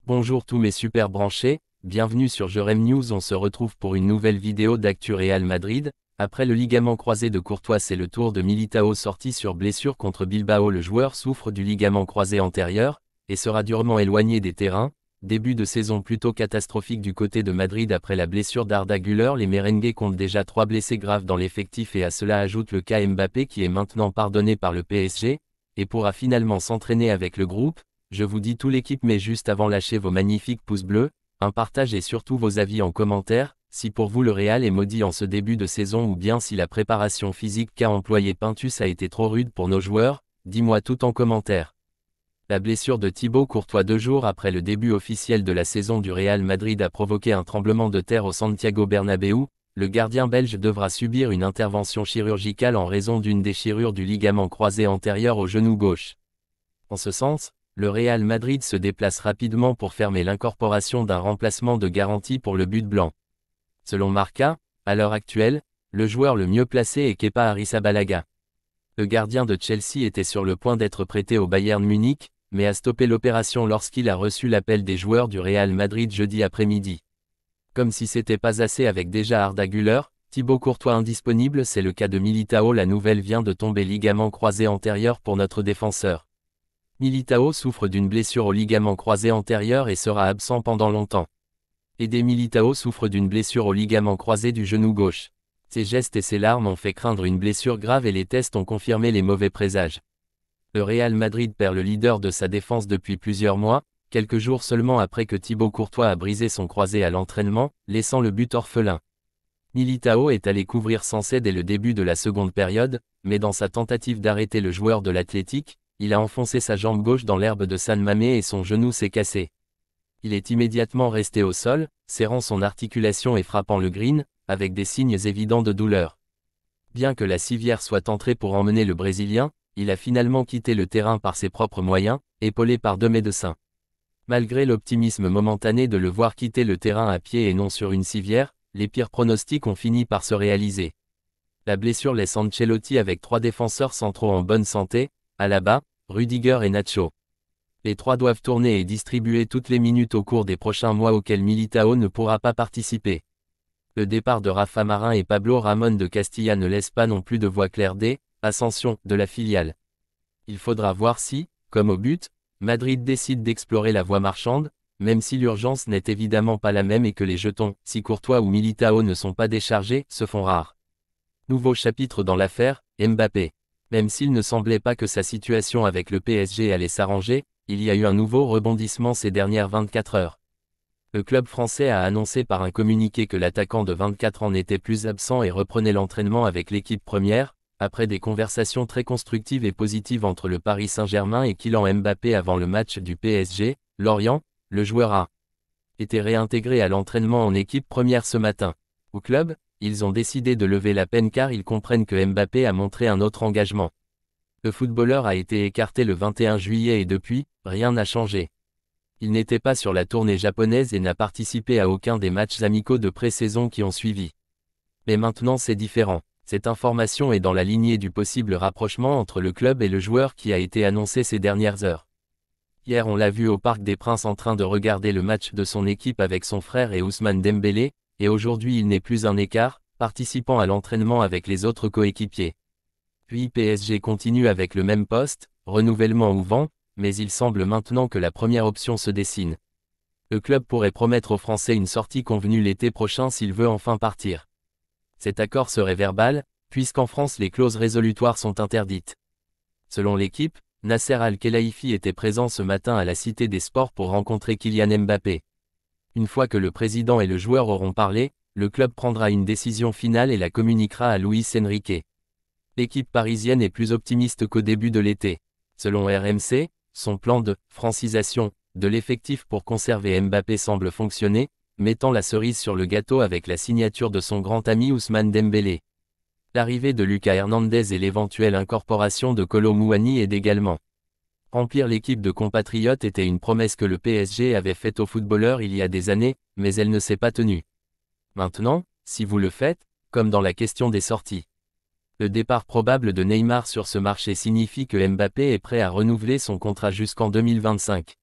Bonjour tous mes super branchés, bienvenue sur Jérém News. On se retrouve pour une nouvelle vidéo d'actu Real Madrid. Après le ligament croisé de Courtois, c'est le tour de Militao sorti sur blessure contre Bilbao. Le joueur souffre du ligament croisé antérieur et sera durement éloigné des terrains. Début de saison plutôt catastrophique du côté de Madrid après la blessure d'Arda Güler. Les merengues comptent déjà 3 blessés graves dans l'effectif et à cela ajoute le cas Mbappé qui est maintenant pardonné par le PSG et pourra finalement s'entraîner avec le groupe. Je vous dis tout l'équipe, mais juste avant, lâchez vos magnifiques pouces bleus, un partage et surtout vos avis en commentaire, si pour vous le Real est maudit en ce début de saison ou bien si la préparation physique qu'a employé Pintus a été trop rude pour nos joueurs, dis-moi tout en commentaire. La blessure de Thibaut Courtois 2 jours après le début officiel de la saison du Real Madrid a provoqué un tremblement de terre au Santiago Bernabéu. Le gardien belge devra subir une intervention chirurgicale en raison d'une déchirure du ligament croisé antérieur au genou gauche. En ce sens, le Real Madrid se déplace rapidement pour fermer l'incorporation d'un remplacement de garantie pour le but blanc. Selon Marca, à l'heure actuelle, le joueur le mieux placé est Kepa Arrizabalaga. Le gardien de Chelsea était sur le point d'être prêté au Bayern Munich, mais a stoppé l'opération lorsqu'il a reçu l'appel des joueurs du Real Madrid jeudi après-midi. Comme si c'était pas assez avec déjà Arda Güler, Thibaut Courtois indisponible, c'est le cas de Militao. La nouvelle vient de tomber, ligament croisé antérieur pour notre défenseur. Militao souffre d'une blessure au ligament croisé antérieur et sera absent pendant longtemps. Eder Militao souffre d'une blessure au ligament croisé du genou gauche. Ses gestes et ses larmes ont fait craindre une blessure grave et les tests ont confirmé les mauvais présages. Le Real Madrid perd le leader de sa défense depuis plusieurs mois, quelques jours seulement après que Thibaut Courtois a brisé son croisé à l'entraînement, laissant le but orphelin. Militao est allé couvrir Sancet dès le début de la seconde période, mais dans sa tentative d'arrêter le joueur de l'Athletic, il a enfoncé sa jambe gauche dans l'herbe de San Mamés et son genou s'est cassé. Il est immédiatement resté au sol, serrant son articulation et frappant le green, avec des signes évidents de douleur. Bien que la civière soit entrée pour emmener le Brésilien, il a finalement quitté le terrain par ses propres moyens, épaulé par 2 médecins. Malgré l'optimisme momentané de le voir quitter le terrain à pied et non sur une civière, les pires pronostics ont fini par se réaliser. La blessure laisse Ancelotti avec 3 défenseurs centraux en bonne santé, Alaba, Rudiger et Nacho. Les 3 doivent tourner et distribuer toutes les minutes au cours des prochains mois auxquels Militao ne pourra pas participer. Le départ de Rafa Marin et Pablo Ramón de Castilla ne laisse pas non plus de voix claire Ascension de la filiale. Il faudra voir si, comme au but, Madrid décide d'explorer la voie marchande, même si l'urgence n'est évidemment pas la même et que les jetons, si Courtois ou Militao ne sont pas déchargés, se font rares. Nouveau chapitre dans l'affaire, Mbappé. Même s'il ne semblait pas que sa situation avec le PSG allait s'arranger, il y a eu un nouveau rebondissement ces dernières 24 heures. Le club français a annoncé par un communiqué que l'attaquant de 24 ans n'était plus absent et reprenait l'entraînement avec l'équipe première, après des conversations très constructives et positives entre le Paris Saint-Germain et Kylian Mbappé avant le match du PSG. Lorient, le joueur a été réintégré à l'entraînement en équipe première ce matin. Au club, ils ont décidé de lever la peine car ils comprennent que Mbappé a montré un autre engagement. Le footballeur a été écarté le 21 juillet et depuis, rien n'a changé. Il n'était pas sur la tournée japonaise et n'a participé à aucun des matchs amicaux de pré-saison qui ont suivi. Mais maintenant c'est différent. Cette information est dans la lignée du possible rapprochement entre le club et le joueur qui a été annoncé ces dernières heures. Hier on l'a vu au Parc des Princes en train de regarder le match de son équipe avec son frère et Ousmane Dembélé, et aujourd'hui il n'est plus un écart, participant à l'entraînement avec les autres coéquipiers. Puis PSG continue avec le même poste, renouvellement ou vent, mais il semble maintenant que la première option se dessine. Le club pourrait promettre aux Français une sortie convenue l'été prochain s'il veut enfin partir. Cet accord serait verbal, puisqu'en France les clauses résolutoires sont interdites. Selon l'équipe, Nasser Al-Khelaifi était présent ce matin à la Cité des Sports pour rencontrer Kylian Mbappé. Une fois que le président et le joueur auront parlé, le club prendra une décision finale et la communiquera à Luis Enrique. L'équipe parisienne est plus optimiste qu'au début de l'été. Selon RMC, son plan de « francisation » de l'effectif pour conserver Mbappé semble fonctionner, mettant la cerise sur le gâteau avec la signature de son grand ami Ousmane Dembélé. L'arrivée de Lucas Hernandez et l'éventuelle incorporation de Kolo Muani aident également. Remplir l'équipe de compatriotes était une promesse que le PSG avait faite aux footballeurs il y a des années, mais elle ne s'est pas tenue. Maintenant, si vous le faites, comme dans la question des sorties. Le départ probable de Neymar sur ce marché signifie que Mbappé est prêt à renouveler son contrat jusqu'en 2025.